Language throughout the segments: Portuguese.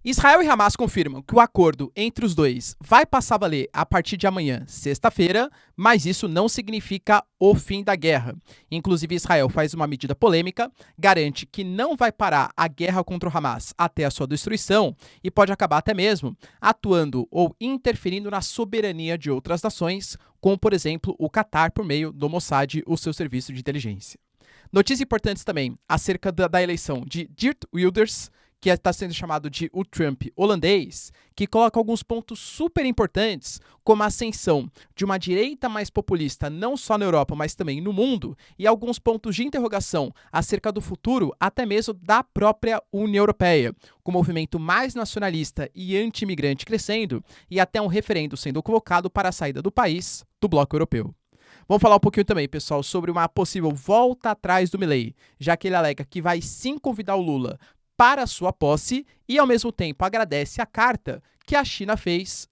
Israel e Hamas confirmam que o acordo entre os dois vai passar a valer a partir de amanhã, sexta-feira, mas isso não significa o fim da guerra. Inclusive, Israel faz uma medida polêmica, garante que não vai parar a guerra contra o Hamas até a sua destruição e pode acabar até mesmo atuando ou interferindo na soberania de outras nações, como, por exemplo, o Catar por meio do Mossad, o seu serviço de inteligência. Notícias importantes também acerca da eleição de Geert Wilders, que está sendo chamado de o Trump holandês, que coloca alguns pontos super importantes, como a ascensão de uma direita mais populista, não só na Europa, mas também no mundo, e alguns pontos de interrogação acerca do futuro, até mesmo da própria União Europeia, com o movimento mais nacionalista e anti-imigrante crescendo, e até um referendo sendo convocado para a saída do país do bloco europeu. Vamos falar um pouquinho também, pessoal, sobre uma possível volta atrás do Milei, já que ele alega que vai sim convidar o Lula para a sua posse e, ao mesmo tempo, agradece a carta que a China fez,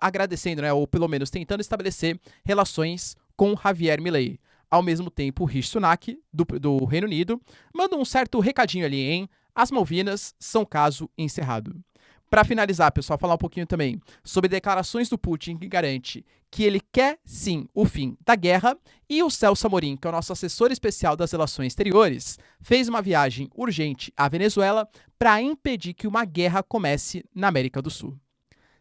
agradecendo, né, ou pelo menos tentando estabelecer relações com Javier Milei. Ao mesmo tempo, Rishi Sunak, do Reino Unido, manda um certo recadinho ali, hein? As Malvinas são caso encerrado. Para finalizar, pessoal, falar um pouquinho também sobre declarações do Putin que garante que ele quer, sim, o fim da guerra, e o Celso Amorim, que é o nosso assessor especial das relações exteriores, fez uma viagem urgente à Venezuela para impedir que uma guerra comece na América do Sul.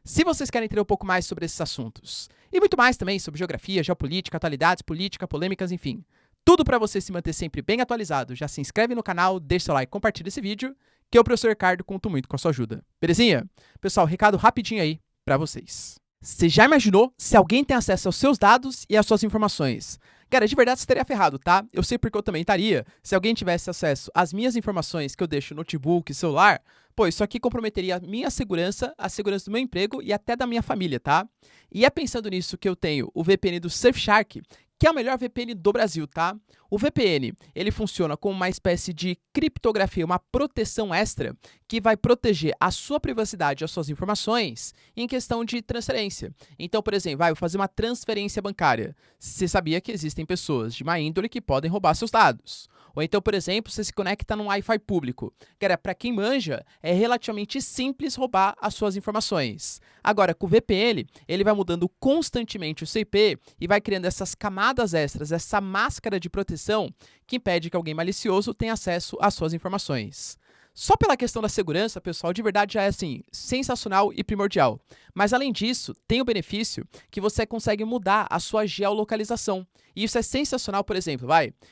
Se vocês querem entender um pouco mais sobre esses assuntos, e muito mais também sobre geografia, geopolítica, atualidades, política, polêmicas, enfim, tudo para você se manter sempre bem atualizado, já se inscreve no canal, deixa seu like, compartilha esse vídeo, que eu, professor Ricardo, conto muito com a sua ajuda. Belezinha? Pessoal, recado rapidinho aí para vocês. Você já imaginou se alguém tem acesso aos seus dados e às suas informações? Cara, de verdade você estaria ferrado, tá? Eu sei porque eu também estaria. Se alguém tivesse acesso às minhas informações que eu deixo no notebook, celular, pô, isso aqui comprometeria a minha segurança, a segurança do meu emprego e até da minha família, tá? E é pensando nisso que eu tenho o VPN do Surfshark, que é o melhor VPN do Brasil, tá? O VPN, ele funciona como uma espécie de criptografia, uma proteção extra que vai proteger a sua privacidade e as suas informações em questão de transferência. Então, por exemplo, vou fazer uma transferência bancária. Você sabia que existem pessoas de má índole que podem roubar seus dados. Ou então, por exemplo, você se conecta num Wi-Fi público. Cara, para quem manja, é relativamente simples roubar as suas informações. Agora, com o VPN, ele vai mudando constantemente o seu IP e vai criando essas camadas extras, essa máscara de proteção que impede que alguém malicioso tenha acesso às suas informações. Só pela questão da segurança, pessoal, de verdade já é assim, sensacional e primordial. Mas além disso, tem o benefício que você consegue mudar a sua geolocalização. E isso é sensacional, por exemplo,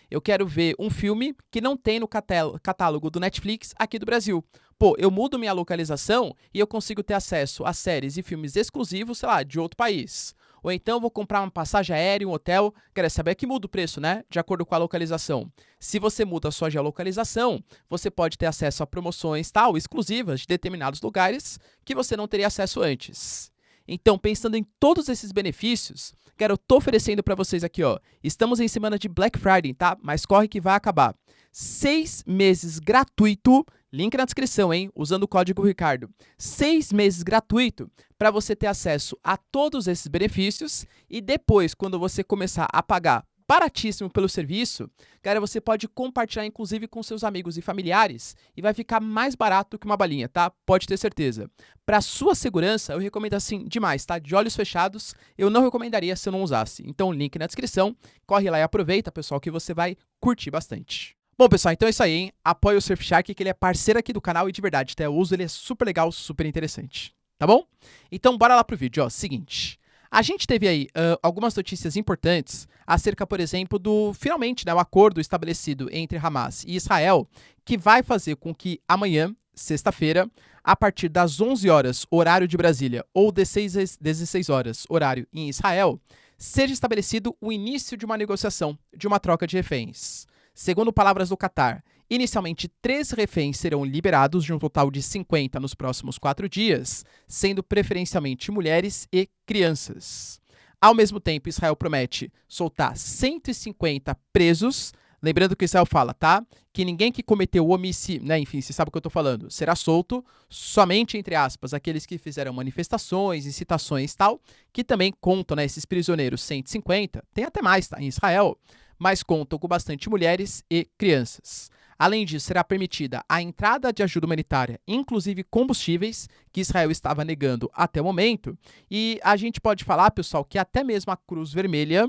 eu quero ver um filme que não tem no catálogo do Netflix aqui do Brasil. Pô, eu mudo minha localização e eu consigo ter acesso a séries e filmes exclusivos, sei lá, de outro país. Ou então vou comprar uma passagem aérea, um hotel, quer saber que muda o preço, né? De acordo com a localização. Se você muda a sua geolocalização, você pode ter acesso a promoções exclusivas de determinados lugares que você não teria acesso antes. Então, pensando em todos esses benefícios, cara, eu tô oferecendo para vocês aqui, ó. Estamos em semana de Black Friday, tá? Mas corre que vai acabar. 6 meses gratuito, link na descrição, hein? Usando o código Ricardo. 6 meses gratuito para você ter acesso a todos esses benefícios e depois, quando você começar a pagar baratíssimo pelo serviço, cara, você pode compartilhar inclusive com seus amigos e familiares e vai ficar mais barato que uma balinha, tá? Pode ter certeza. Para sua segurança, eu recomendo assim demais, tá? De olhos fechados, eu não recomendaria se eu não usasse. Então, link na descrição, corre lá e aproveita, pessoal, que você vai curtir bastante. Bom, pessoal, então é isso aí, hein? Apoie o Surfshark, que ele é parceiro aqui do canal e de verdade, até eu uso, ele é super legal, super interessante, tá bom? Então, bora lá pro vídeo, ó, seguinte. A gente teve aí algumas notícias importantes acerca, por exemplo, finalmente, né, o acordo estabelecido entre Hamas e Israel, que vai fazer com que amanhã, sexta-feira, a partir das 11 horas, horário de Brasília, ou 16 horas, horário em Israel, seja estabelecido o início de uma negociação, de uma troca de reféns. Segundo palavras do Catar, inicialmente 3 reféns serão liberados, de um total de 50 nos próximos 4 dias, sendo preferencialmente mulheres e crianças. Ao mesmo tempo, Israel promete soltar 150 presos, Lembrando que Israel fala, tá? Que ninguém que cometeu homicídio, né? Enfim, você sabe o que eu tô falando, será solto somente, entre aspas, aqueles que fizeram manifestações, incitações e tal, que também contam, né? Esses prisioneiros 150, tem até mais, tá? Em Israel, mas contam com bastante mulheres e crianças. Além disso, será permitida a entrada de ajuda humanitária, inclusive combustíveis, que Israel estava negando até o momento. E a gente pode falar, pessoal, que até mesmo a Cruz Vermelha,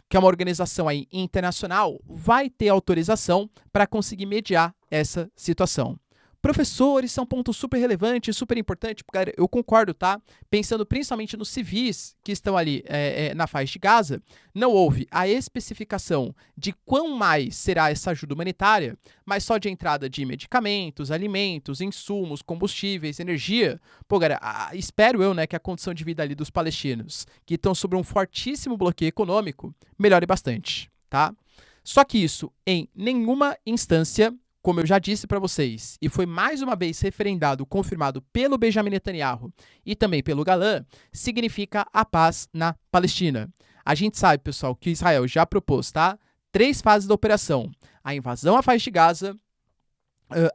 que é uma organização aí internacional, vai ter autorização para conseguir mediar essa situação. Professores são um ponto super relevante, super importante, porque eu concordo, tá? Pensando principalmente nos civis que estão ali na faixa de Gaza, não houve a especificação de quão mais será essa ajuda humanitária, mas só de entrada de medicamentos, alimentos, insumos, combustíveis, energia. Pô, cara, espero eu, né, que a condição de vida ali dos palestinos, que estão sob um fortíssimo bloqueio econômico, melhore bastante, tá? Só que isso, em nenhuma instância, como eu já disse para vocês, e foi mais uma vez referendado, confirmado pelo Benjamin Netanyahu e também pelo Galán, significa a paz na Palestina. A gente sabe, pessoal, que Israel já propôs, tá? 3 fases da operação: a invasão à faixa de Gaza,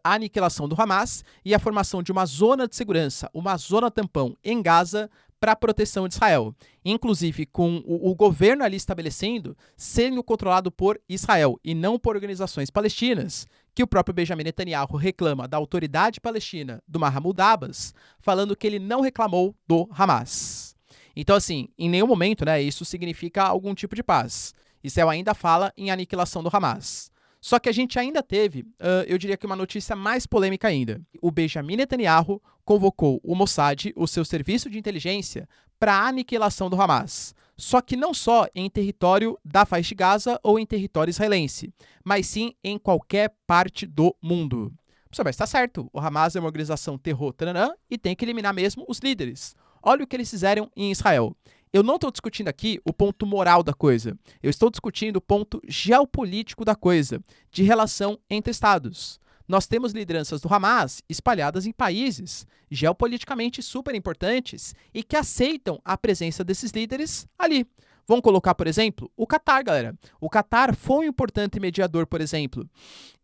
a aniquilação do Hamas e a formação de uma zona de segurança, uma zona tampão em Gaza para a proteção de Israel, inclusive com o governo ali estabelecendo sendo controlado por Israel e não por organizações palestinas, que o próprio Benjamin Netanyahu reclama da autoridade palestina do Mahmoud Abbas, falando que ele não reclamou do Hamas. Então, assim, em nenhum momento, né, isso significa algum tipo de paz. Israel ainda fala em aniquilação do Hamas. Só que a gente ainda teve, eu diria que uma notícia mais polêmica ainda. O Benjamin Netanyahu convocou o Mossad, o seu serviço de inteligência, para a aniquilação do Hamas. Só que não só em território da faixa de Gaza ou em território israelense, mas sim em qualquer parte do mundo. Mas está certo, o Hamas é uma organização terror, e tem que eliminar mesmo os líderes. Olha o que eles fizeram em Israel. Eu não estou discutindo aqui o ponto moral da coisa. Eu estou discutindo o ponto geopolítico da coisa, de relação entre estados. Nós temos lideranças do Hamas espalhadas em países geopoliticamente super importantes e que aceitam a presença desses líderes ali. Vamos colocar, por exemplo, o Catar, galera. O Catar foi um importante mediador, por exemplo,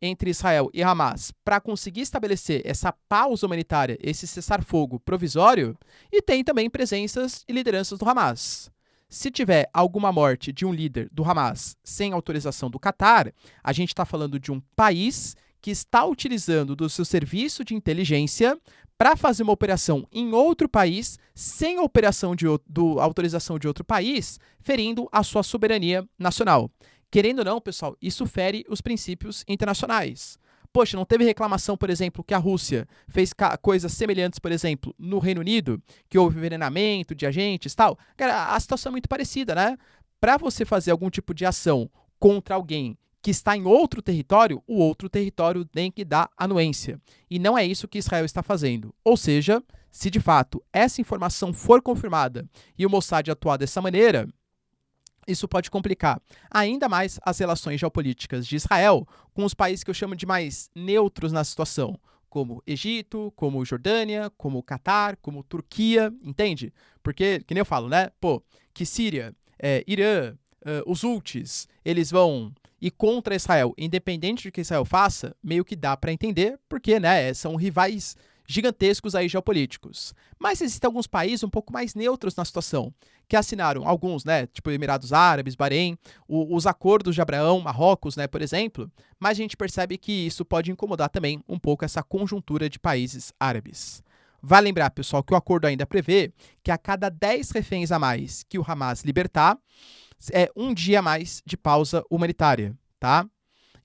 entre Israel e Hamas para conseguir estabelecer essa pausa humanitária, esse cessar-fogo provisório, e tem também presenças e lideranças do Hamas. Se tiver alguma morte de um líder do Hamas sem autorização do Catar, a gente está falando de um país que está utilizando do seu serviço de inteligência para fazer uma operação em outro país, sem a autorização de outro país, ferindo a sua soberania nacional. Querendo ou não, pessoal, isso fere os princípios internacionais. Poxa, não teve reclamação, por exemplo, que a Rússia fez coisas semelhantes, por exemplo, no Reino Unido, que houve envenenamento de agentes e tal? Cara, a situação é muito parecida, né? Para você fazer algum tipo de ação contra alguém que está em outro território, o outro território tem que dar anuência. E não é isso que Israel está fazendo. Ou seja, se de fato essa informação for confirmada e o Mossad atuar dessa maneira, isso pode complicar ainda mais as relações geopolíticas de Israel com os países que eu chamo de mais neutros na situação, como Egito, como Jordânia, como Catar, como Turquia, entende? Porque, que nem eu falo, né? Pô, que Síria, Irã, os Houthis, eles vão ir contra Israel, independente do que Israel faça, meio que dá para entender, porque, né, são rivais gigantescos aí geopolíticos. Mas existem alguns países um pouco mais neutros na situação, que assinaram alguns, né, tipo Emirados Árabes, Bahrein, os acordos de Abraão, Marrocos, né, por exemplo, mas a gente percebe que isso pode incomodar também um pouco essa conjuntura de países árabes. Vale lembrar, pessoal, que o acordo ainda prevê que a cada 10 reféns a mais que o Hamas libertar, é um dia a mais de pausa humanitária, tá?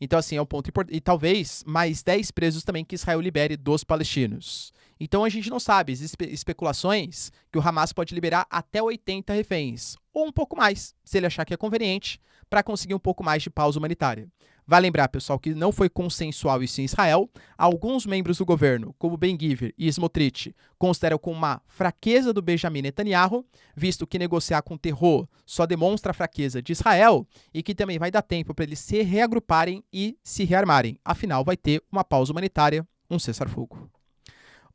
Então, assim, é um ponto importante. E talvez mais 10 presos também que Israel libere dos palestinos. Então, a gente não sabe. Existem especulações que o Hamas pode liberar até 80 reféns, ou um pouco mais, se ele achar que é conveniente, para conseguir um pouco mais de pausa humanitária. Vale lembrar, pessoal, que não foi consensual isso em Israel. Alguns membros do governo, como Ben-Gvir e Smotrich, consideram como uma fraqueza do Benjamin Netanyahu, visto que negociar com terror só demonstra a fraqueza de Israel e que também vai dar tempo para eles se reagruparem e se rearmarem. Afinal, vai ter uma pausa humanitária, um cessar-fogo.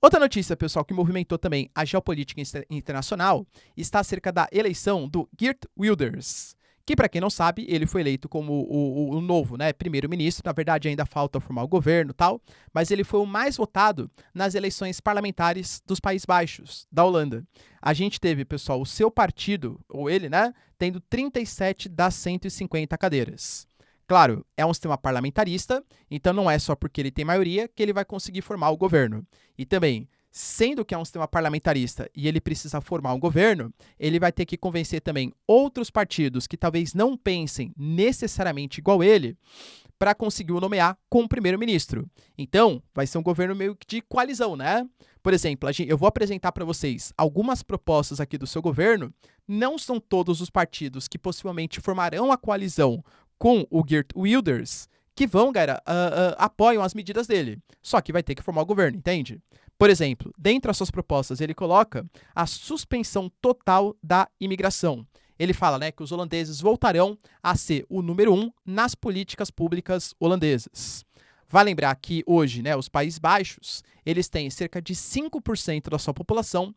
Outra notícia, pessoal, que movimentou também a geopolítica internacional está acerca da eleição do Geert Wilders, que, para quem não sabe, ele foi eleito como o novo, né, primeiro-ministro. Na verdade, ainda falta formar o governo e tal, mas ele foi o mais votado nas eleições parlamentares dos Países Baixos, da Holanda. A gente teve, pessoal, o seu partido, ou ele, né, tendo 37 das 150 cadeiras. Claro, é um sistema parlamentarista, então não é só porque ele tem maioria que ele vai conseguir formar o governo. E também, sendo que é um sistema parlamentarista e ele precisa formar um governo, ele vai ter que convencer também outros partidos que talvez não pensem necessariamente igual ele para conseguir o nomear como primeiro-ministro. Então, vai ser um governo meio que de coalizão, né? Por exemplo, eu vou apresentar para vocês algumas propostas aqui do seu governo. Não são todos os partidos que possivelmente formarão a coalizão com o Geert Wilders que vão, galera, apoiam as medidas dele. Só que vai ter que formar o governo, entende? Por exemplo, dentre as suas propostas, ele coloca a suspensão total da imigração. Ele fala, né, que os holandeses voltarão a ser o número 1 nas políticas públicas holandesas. Vale lembrar que hoje, né, os Países Baixos, eles têm cerca de 5% da sua população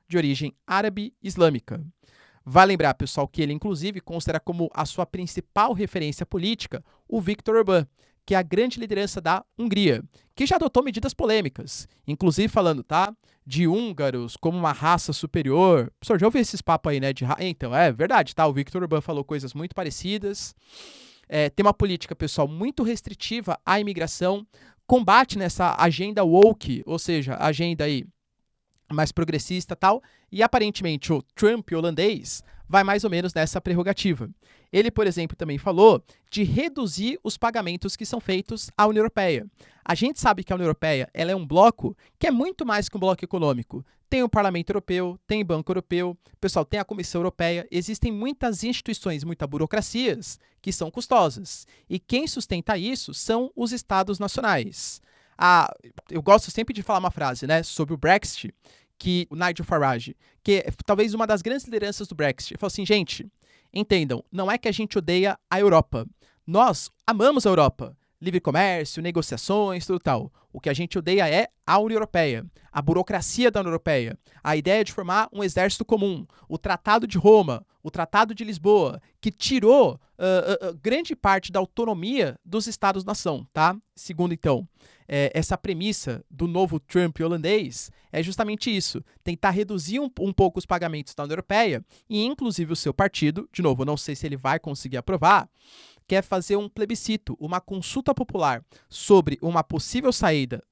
de origem árabe islâmica. Vale lembrar, pessoal, que ele, inclusive, considera como a sua principal referência política o Viktor Orbán, que é a grande liderança da Hungria, que já adotou medidas polêmicas, inclusive falando, tá, de húngaros como uma raça superior. O senhor já ouviu esses papos aí, né, de Então, é verdade, tá, o Viktor Orbán falou coisas muito parecidas. Tem uma política, pessoal, muito restritiva à imigração, combate nessa agenda woke, ou seja, agenda aí mais progressista e tal, e aparentemente o Trump holandês vai mais ou menos nessa prerrogativa. Ele, por exemplo, também falou de reduzir os pagamentos que são feitos à União Europeia. A gente sabe que a União Europeia ela é um bloco que é muito mais que um bloco econômico. Tem o Parlamento Europeu, tem o Banco Europeu, pessoal, tem a Comissão Europeia, existem muitas instituições, muitas burocracias que são custosas. E quem sustenta isso são os Estados nacionais. Eu gosto sempre de falar uma frase, né, sobre o Brexit, que o Nigel Farage, que é talvez uma das grandes lideranças do Brexit, falou assim, gente, entendam, não é que a gente odeia a Europa. Nós amamos a Europa. Livre comércio, negociações, tudo tal. O que a gente odeia é a União Europeia, a burocracia da União Europeia, a ideia de formar um exército comum, o Tratado de Roma, o Tratado de Lisboa, que tirou grande parte da autonomia dos Estados-nação, tá? Segundo, então, essa premissa do novo Trump holandês é justamente isso, tentar reduzir um pouco os pagamentos da União Europeia e, inclusive, o seu partido, de novo, não sei se ele vai conseguir aprovar, quer fazer um plebiscito, uma consulta popular sobre uma possível saída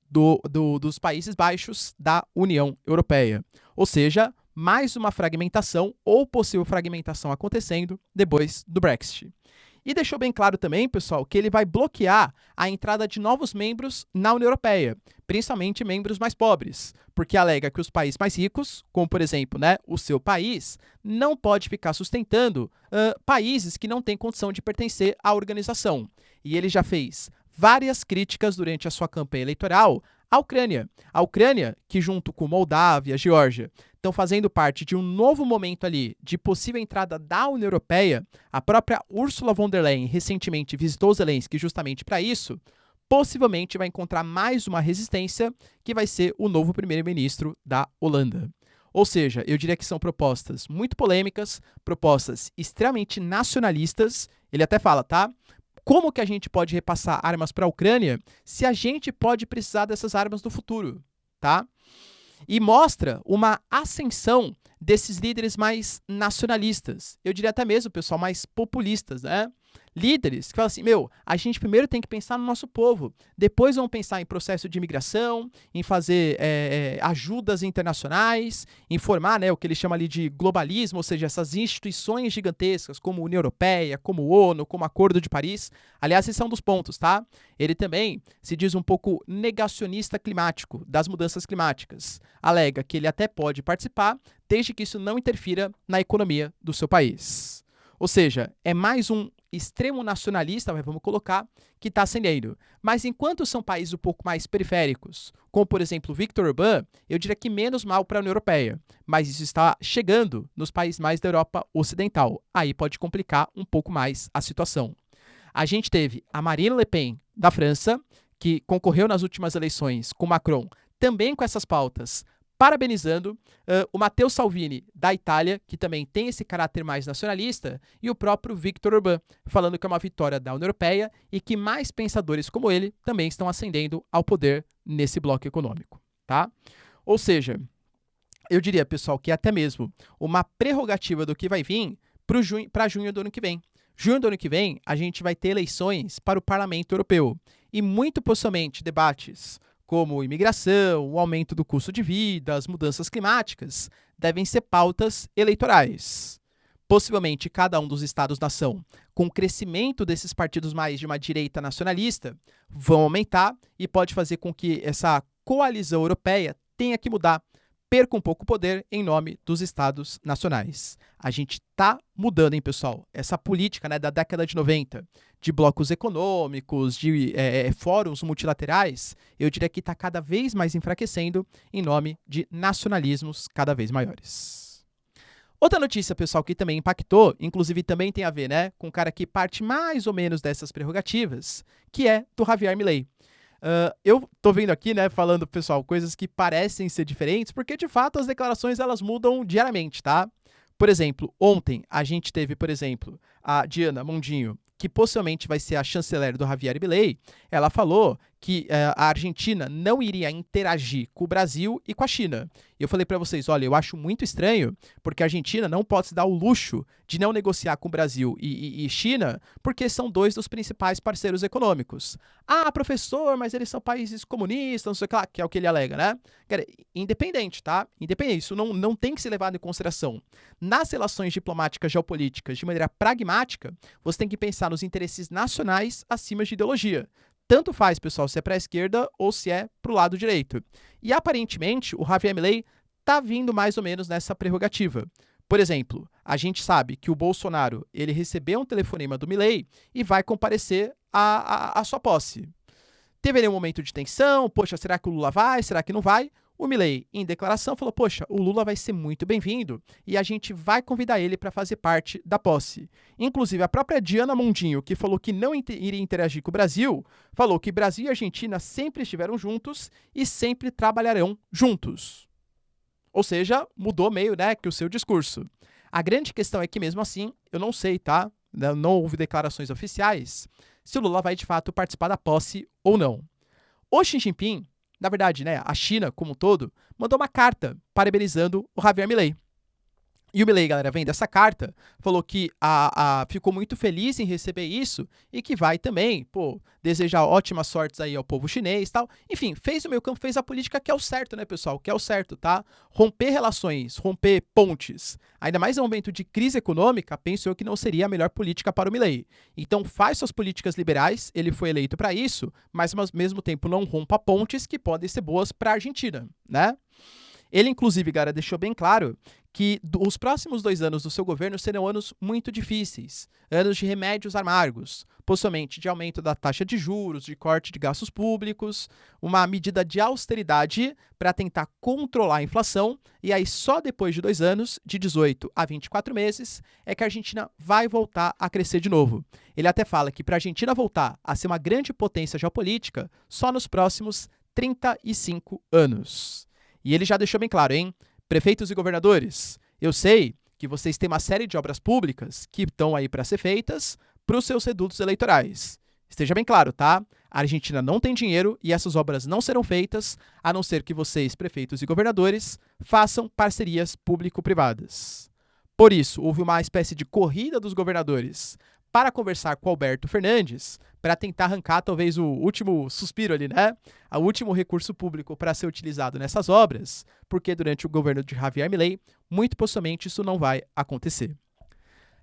dos Países Baixos da União Europeia. Ou seja, mais uma fragmentação ou possível fragmentação acontecendo depois do Brexit. E deixou bem claro também, pessoal, que ele vai bloquear a entrada de novos membros na União Europeia, principalmente membros mais pobres, porque alega que os países mais ricos, como por exemplo, né, o seu país, não pode ficar sustentando países que não têm condição de pertencer à organização. E ele já fez várias críticas durante a sua campanha eleitoral à Ucrânia. A Ucrânia, que junto com Moldávia, Geórgia, estão fazendo parte de um novo momento ali de possível entrada da União Europeia, a própria Ursula von der Leyen recentemente visitou Zelensky justamente para isso, possivelmente vai encontrar mais uma resistência que vai ser o novo primeiro-ministro da Holanda. Ou seja, eu diria que são propostas muito polêmicas, propostas extremamente nacionalistas. Ele até fala, tá? Como que a gente pode repassar armas para a Ucrânia se a gente pode precisar dessas armas no futuro, tá? E mostra uma ascensão desses líderes mais nacionalistas. Eu diria até mesmo, pessoal, mais populistas, né? Líderes que falam assim, a gente primeiro tem que pensar no nosso povo, depois vamos pensar em processo de imigração, em fazer ajudas internacionais, em formar, né, o que ele chama ali de globalismo, ou seja, essas instituições gigantescas como a União Europeia, como a ONU, como o Acordo de Paris. Aliás, esse é um dos pontos, tá? Ele também se diz um pouco negacionista climático, das mudanças climáticas. Alega que ele até pode participar, desde que isso não interfira na economia do seu país. Ou seja, é mais um extremo nacionalista, vamos colocar, que está ascendendo. Mas enquanto são países um pouco mais periféricos, como por exemplo Viktor Orbán, eu diria que menos mal para a União Europeia. Mas isso está chegando nos países mais da Europa Ocidental. Aí pode complicar um pouco mais a situação. A gente teve a Marine Le Pen, da França, que concorreu nas últimas eleições com Macron, também com essas pautas parabenizando o Matteo Salvini, da Itália, que também tem esse caráter mais nacionalista, e o próprio Viktor Orbán, falando que é uma vitória da União Europeia e que mais pensadores como ele também estão ascendendo ao poder nesse bloco econômico, tá? Ou seja, eu diria, pessoal, que é até mesmo uma prerrogativa do que vai vir para junho do ano que vem. Junho do ano que vem, a gente vai ter eleições para o Parlamento Europeu e muito possivelmente debates como imigração, o aumento do custo de vida, as mudanças climáticas, devem ser pautas eleitorais. Possivelmente, cada um dos Estados-nação, com o crescimento desses partidos mais de uma direita nacionalista, vão aumentar e pode fazer com que essa coalizão europeia tenha que mudar, perca um pouco o poder em nome dos Estados nacionais. A gente está mudando, hein, pessoal? Essa política, né, da década de 90, de blocos econômicos, de fóruns multilaterais, eu diria que está cada vez mais enfraquecendo em nome de nacionalismos cada vez maiores. Outra notícia, pessoal, que também impactou, inclusive também tem a ver, né, com um cara que parte mais ou menos dessas prerrogativas, que é do Javier Milei. Eu tô vendo aqui, né, falando, pessoal, coisas que parecem ser diferentes, porque de fato as declarações elas mudam diariamente, tá? Por exemplo, ontem a gente teve, por exemplo, a Diana Mondinho, que possivelmente vai ser a chanceler do Javier Milei. Ela falou que a Argentina não iria interagir com o Brasil e com a China. E eu falei para vocês, olha, eu acho muito estranho, porque a Argentina não pode se dar o luxo de não negociar com o Brasil e China, porque são dois dos principais parceiros econômicos. Ah, professor, mas eles são países comunistas, não sei o que lá, que é o que ele alega, né? Cara, independente, tá? Independente, isso não tem que ser levado em consideração. Nas relações diplomáticas geopolíticas, de maneira pragmática, você tem que pensar nos interesses nacionais acima de ideologia. Tanto faz, pessoal, se é para a esquerda ou se é para o lado direito. E, aparentemente, o Javier Milei está vindo mais ou menos nessa prerrogativa. Por exemplo, a gente sabe que o Bolsonaro ele recebeu um telefonema do Milei e vai comparecer à sua posse. Teve ali um momento de tensão, poxa, será que o Lula vai, será que não vai? O Milei, em declaração, falou, poxa, o Lula vai ser muito bem-vindo e a gente vai convidar ele para fazer parte da posse. Inclusive, a própria Diana Mondinho, que falou que não iria interagir com o Brasil, falou que Brasil e Argentina sempre estiveram juntos e sempre trabalharão juntos. Ou seja, mudou meio, né, que o seu discurso. A grande questão é que, mesmo assim, eu não sei, tá? Não houve declarações oficiais se o Lula vai, de fato, participar da posse ou não. O Xi Jinping, na verdade, né, a China como um todo, mandou uma carta parabenizando o Javier Milei. E o Milei, galera, vendo essa carta, falou que ficou muito feliz em receber isso e que vai também, desejar ótimas sortes aí ao povo chinês e tal. Enfim, fez o meio campo, fez a política que é o certo, né, pessoal? Que é o certo, tá? Romper relações, romper pontes, ainda mais em um momento de crise econômica, penso eu que não seria a melhor política para o Milei. Então, faz suas políticas liberais, ele foi eleito para isso, mas ao mesmo tempo não rompa pontes que podem ser boas para a Argentina, né? Ele, inclusive, galera, deixou bem claro que os próximos 2 anos do seu governo serão anos muito difíceis, anos de remédios amargos, possivelmente de aumento da taxa de juros, de corte de gastos públicos, uma medida de austeridade para tentar controlar a inflação, e aí só depois de 2 anos, de 18 a 24 meses, é que a Argentina vai voltar a crescer de novo. Ele até fala que para a Argentina voltar a ser uma grande potência geopolítica, só nos próximos 35 anos. E ele já deixou bem claro, hein? Prefeitos e governadores, eu sei que vocês têm uma série de obras públicas que estão aí para ser feitas para os seus redutos eleitorais. Esteja bem claro, tá? A Argentina não tem dinheiro e essas obras não serão feitas, a não ser que vocês, prefeitos e governadores, façam parcerias público-privadas. Por isso, houve uma espécie de corrida dos governadores para conversar com Alberto Fernandes, para tentar arrancar talvez o último suspiro ali, né? O último recurso público para ser utilizado nessas obras, porque durante o governo de Javier Milei, muito possivelmente isso não vai acontecer.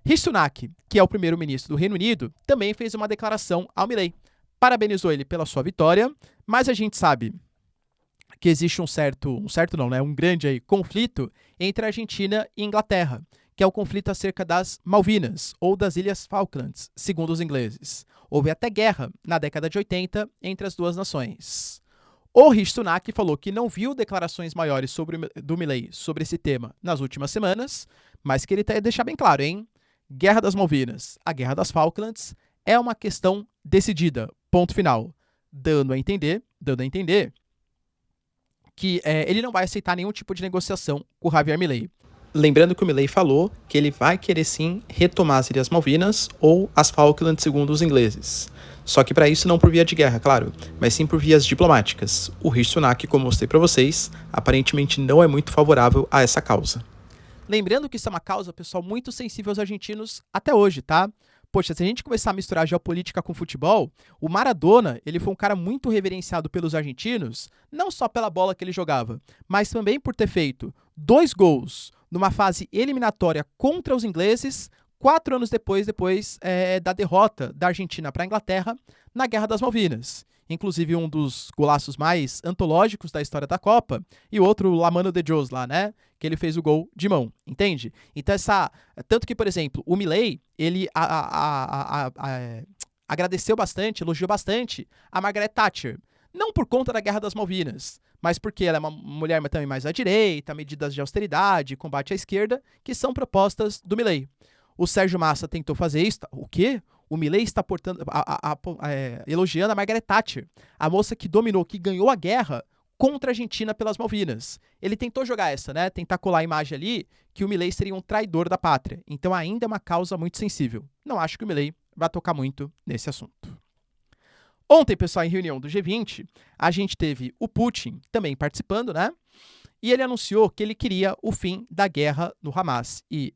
Rishi Sunak, que é o primeiro-ministro do Reino Unido, também fez uma declaração ao Milei. Parabenizou ele pela sua vitória, mas a gente sabe que existe um grande aí, conflito entre a Argentina e a Inglaterra, que é o conflito acerca das Malvinas, ou das Ilhas Falklands, segundo os ingleses. Houve até guerra na década de 80 entre as duas nações. O Rishi Sunak falou que não viu declarações maiores do Milei sobre esse tema nas últimas semanas, mas que ele deixa bem claro, hein? Guerra das Malvinas, a Guerra das Falklands, é uma questão decidida, ponto final. Dando a entender que ele não vai aceitar nenhum tipo de negociação com o Javier Milei. Lembrando que o Milei falou que ele vai querer sim retomar as Ilhas Malvinas ou as Falklands, segundo os ingleses. Só que para isso não por via de guerra, claro, mas sim por vias diplomáticas. O Rishi Sunak, como mostrei para vocês, aparentemente não é muito favorável a essa causa. Lembrando que isso é uma causa, pessoal, muito sensível aos argentinos até hoje, tá? Poxa, se a gente começar a misturar geopolítica com futebol, o Maradona, ele foi um cara muito reverenciado pelos argentinos, não só pela bola que ele jogava, mas também por ter feito 2 gols numa fase eliminatória contra os ingleses, 4 anos depois da derrota da Argentina para a Inglaterra na Guerra das Malvinas. Inclusive um dos golaços mais antológicos da história da Copa, e o outro, La Mano de Dios lá, né? Que ele fez o gol de mão, entende? Então tanto que, por exemplo, o Milei, ele agradeceu bastante, elogiou bastante a Margaret Thatcher. Não por conta da Guerra das Malvinas, mas porque ela é uma mulher também mais à direita, medidas de austeridade, combate à esquerda, que são propostas do Milei. O Sérgio Massa tentou fazer isso. O quê? O Milei está elogiando a Margaret Thatcher, a moça que dominou, que ganhou a guerra contra a Argentina pelas Malvinas. Ele tentou jogar essa, né? Tentar colar a imagem ali que o Milei seria um traidor da pátria. Então ainda é uma causa muito sensível. Não acho que o Milei vai tocar muito nesse assunto. Ontem, pessoal, em reunião do G20, a gente teve o Putin também participando, né? E ele anunciou que ele queria o fim da guerra no Hamas e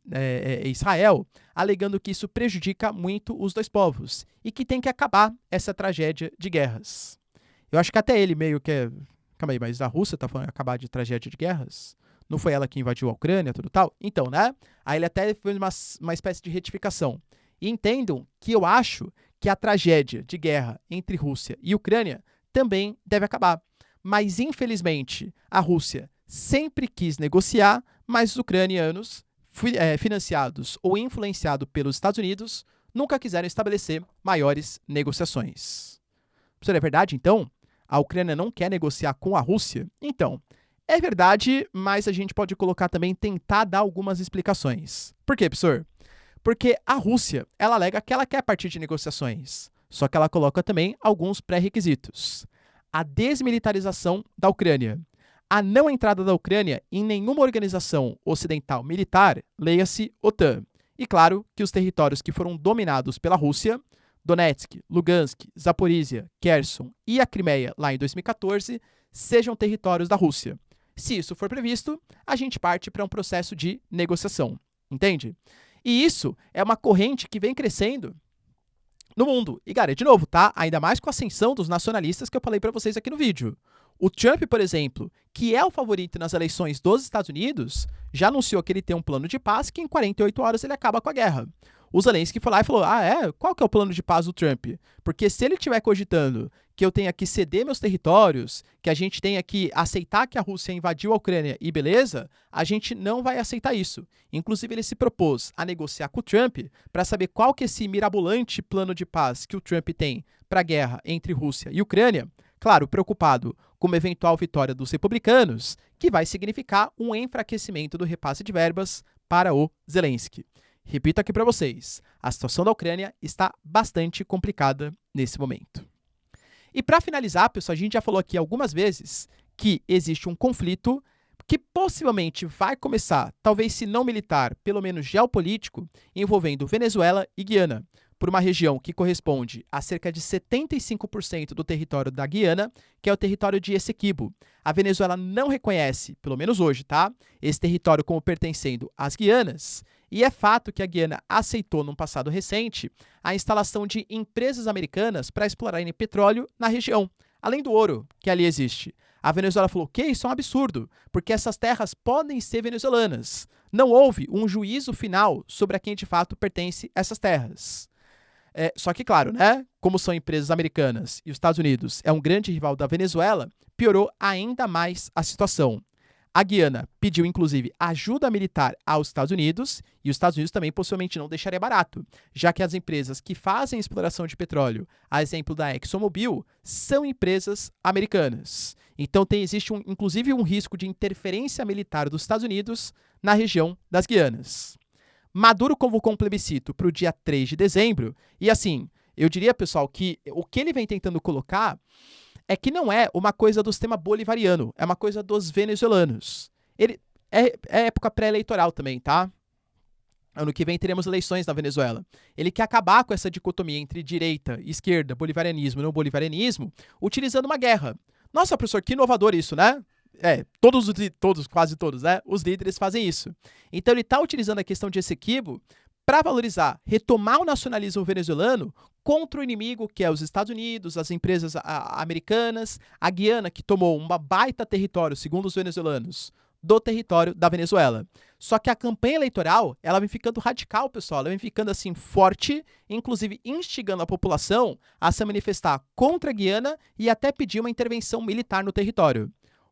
Israel, alegando que isso prejudica muito os dois povos e que tem que acabar essa tragédia de guerras. Eu acho que até ele meio que... Calma aí, mas a Rússia tá falando acabar de tragédia de guerras? Não foi ela que invadiu a Ucrânia, tudo tal? Então, né? Aí ele até fez uma espécie de retificação. E entendam que eu acho que a tragédia de guerra entre Rússia e Ucrânia também deve acabar. Mas, infelizmente, a Rússia sempre quis negociar, mas os ucranianos, financiados ou influenciados pelos Estados Unidos, nunca quiseram estabelecer maiores negociações. Isso é verdade, então? A Ucrânia não quer negociar com a Rússia? Então, é verdade, mas a gente pode colocar também, tentar dar algumas explicações. Por quê, professor? Porque a Rússia, ela alega que ela quer partir de negociações, só que ela coloca também alguns pré-requisitos. A desmilitarização da Ucrânia, a não entrada da Ucrânia em nenhuma organização ocidental militar, leia-se OTAN. E claro que os territórios que foram dominados pela Rússia, Donetsk, Lugansk, Zaporizhia, Kherson e a Crimeia lá em 2014, sejam territórios da Rússia. Se isso for previsto, a gente parte para um processo de negociação, entende? E isso é uma corrente que vem crescendo no mundo. E, cara, de novo, tá? Ainda mais com a ascensão dos nacionalistas que eu falei para vocês aqui no vídeo. O Trump, por exemplo, que é o favorito nas eleições dos Estados Unidos, já anunciou que ele tem um plano de paz que em 48 horas ele acaba com a guerra. O Zelensky foi lá e falou, qual que é o plano de paz do Trump? Porque se ele estiver cogitando que eu tenha que ceder meus territórios, que a gente tenha que aceitar que a Rússia invadiu a Ucrânia e beleza, a gente não vai aceitar isso. Inclusive, ele se propôs a negociar com o Trump para saber qual que é esse mirabolante plano de paz que o Trump tem para a guerra entre Rússia e Ucrânia. Claro, preocupado com uma eventual vitória dos republicanos, que vai significar um enfraquecimento do repasse de verbas para o Zelensky. Repito aqui para vocês, a situação da Ucrânia está bastante complicada nesse momento. E para finalizar, pessoal, a gente já falou aqui algumas vezes que existe um conflito que possivelmente vai começar, talvez se não militar, pelo menos geopolítico, envolvendo Venezuela e Guiana, por uma região que corresponde a cerca de 75% do território da Guiana, que é o território de Essequibo. A Venezuela não reconhece, pelo menos hoje, tá, esse território como pertencendo às Guianas, e é fato que a Guiana aceitou, num passado recente, a instalação de empresas americanas para explorarem petróleo na região, além do ouro que ali existe. A Venezuela falou que isso é um absurdo, porque essas terras podem ser venezuelanas. Não houve um juízo final sobre a quem de fato pertence essas terras. Só que, claro, né, como são empresas americanas e os Estados Unidos é um grande rival da Venezuela, piorou ainda mais a situação. A Guiana pediu, inclusive, ajuda militar aos Estados Unidos, e os Estados Unidos também possivelmente não deixaria barato, já que as empresas que fazem exploração de petróleo, a exemplo da ExxonMobil, são empresas americanas. Então existe inclusive um risco de interferência militar dos Estados Unidos na região das Guianas. Maduro convocou um plebiscito para o dia 3 de dezembro, e assim, eu diria, pessoal, que o que ele vem tentando colocar é que não é uma coisa do sistema bolivariano, é uma coisa dos venezuelanos. Ele é época pré-eleitoral também, tá? Ano que vem teremos eleições na Venezuela. Ele quer acabar com essa dicotomia entre direita, esquerda, bolivarianismo e não bolivarianismo, utilizando uma guerra. Nossa, professor, que inovador isso, né? Quase todos, né? Os líderes fazem isso. Então ele está utilizando a questão de Essequibo para valorizar, retomar o nacionalismo venezuelano contra o inimigo que é os Estados Unidos, as empresas americanas, a Guiana, que tomou um baita território, segundo os venezuelanos, do território da Venezuela. Só que a campanha eleitoral, ela vem ficando radical, pessoal, ela vem ficando assim forte, inclusive instigando a população a se manifestar contra a Guiana e até pedir uma intervenção militar no território.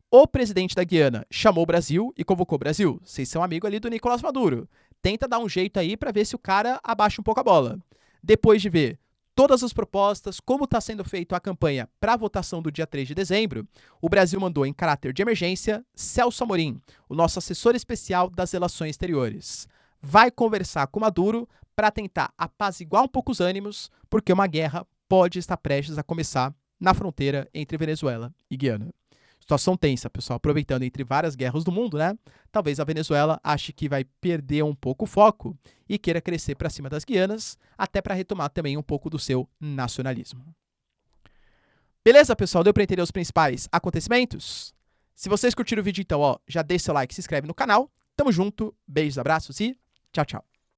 O presidente da Guiana chamou o Brasil e convocou o Brasil. Vocês são amigos ali do Nicolás Maduro. Tenta dar um jeito aí para ver se o cara abaixa um pouco a bola. Depois de ver todas as propostas, como está sendo feita a campanha para a votação do dia 3 de dezembro, o Brasil mandou, em caráter de emergência, Celso Amorim, o nosso assessor especial das relações exteriores. Vai conversar com Maduro para tentar apaziguar um pouco os ânimos, porque uma guerra pode estar prestes a começar na fronteira entre Venezuela e Guiana. Situação tensa, pessoal, aproveitando entre várias guerras do mundo, né? Talvez a Venezuela ache que vai perder um pouco o foco e queira crescer para cima das Guianas, até para retomar também um pouco do seu nacionalismo. Beleza, pessoal? Deu para entender os principais acontecimentos? Se vocês curtiram o vídeo, então, já deixa seu like, se inscreve no canal. Tamo junto, beijos, abraços e tchau, tchau.